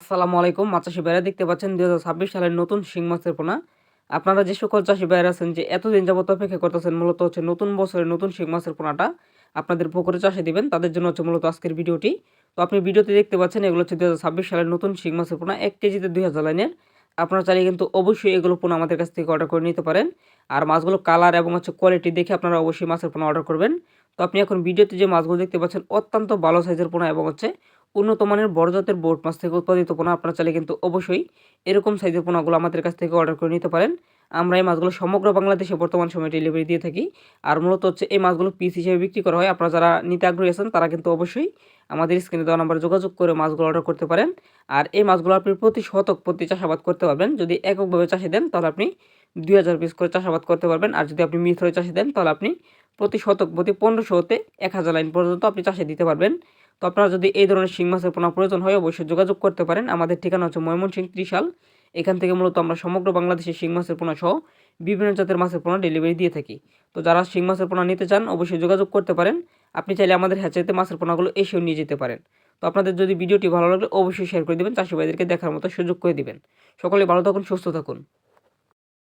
আসসালামু আলাইকুম। মাছ চাষি ভাইরা দেখতে পাচ্ছেন ২০২৬ সালের নতুন শিং মাছের পোনা। আপনারা যে সকল চাষি ভাইরা আছেন যে এতদিন যাবত অপেক্ষা করতেছেন মূলত হচ্ছে নতুন বছরের নতুন শিং মাছের পোনাটা আপনাদের পুকুরে চাষে দিবেন, তাদের জন্য হচ্ছে মূলত আজকের ভিডিওটি। তো আপনি ভিডিওতে দেখতে পাচ্ছেন এগুলো হচ্ছে ২০২৬ সালের নতুন শিং মাছের পোনা, ১ কেজিতে ২০০০ লাইনের। আপনারা চাইলে কিন্তু অবশ্যই এগুলো পোনা আমাদের কাছ থেকে অর্ডার করে নিতে পারেন। আর মাছগুলো কালার এবং হচ্ছে কোয়ালিটি দেখে আপনারা অবশ্যই মাছের পোনা অর্ডার করবেন। তো আপনি এখন ভিডিওতে যে মাছগুলো দেখতে পাচ্ছেন অত্যন্ত ভালো সাইজের পোনা এবং হচ্ছে উন্নত মানের বড় জাতের বোট মাছ থেকে উৎপাদিত পোনা। আপনারা চাইলে কিন্তু অবশ্যই এরকম সাইজের পোনাগুলো আমাদের কাছ থেকে অর্ডার করে নিতে পারেন। আমরা এই মাছগুলো সমগ্র বাংলাদেশে বর্তমান সময়ে ডেলিভারি দিয়ে থাকি। আর মূলত হচ্ছে এই মাছগুলো পিস হিসেবে বিক্রি করা হয়। আপনারা যারা নিতে আগ্রহী আছেন তারা কিন্তু অবশ্যই আমাদের স্ক্রিনে দেওয়া নাম্বারে যোগাযোগ করে মাছগুলো অর্ডার করতে পারেন। আর এই মাছগুলো আপনি প্রতি শতক প্রতি চাষাবাদ করতে পারবেন। যদি এককভাবে চাষে দেন তাহলে আপনি ২০০০ পিস করে চাষাবাদ করতে পারবেন। আর যদি আপনি মিশ্র চাষে দেন তাহলে আপনি প্রতি শতক প্রতি ১৫০০ হতে ১০০০ লাইন পর্যন্ত আপনি চাষে দিতে পারবেন। তো আপনারা যদি এই ধরনের শিং মাছের পোনা প্রয়োজন হয় অবশ্যই যোগাযোগ করতে পারেন। আমাদের ঠিকানা হচ্ছে ময়মনসিংহ ত্রিশাল। এখান থেকে মূলত আমরা সমগ্র বাংলাদেশে শিং মাছের পোনা সহ বিভিন্ন জাতের মাছের পোনা ডেলিভারি দিয়ে থাকি। তো যারা শিং মাছের পোনা নিতে চান অবশ্যই যোগাযোগ করতে পারেন। আপনি চাইলে আমাদের হ্যাচারিতে মাছের পোনাগুলো এসেও নিয়ে যেতে পারেন। তো আপনাদের যদি ভিডিওটি ভালো লাগলে অবশ্যই শেয়ার করে দেবেন, চাষি ভাইদেরকে দেখার মতো সুযোগ করে দিবেন। সকলে ভালো থাকুন, সুস্থ থাকুন।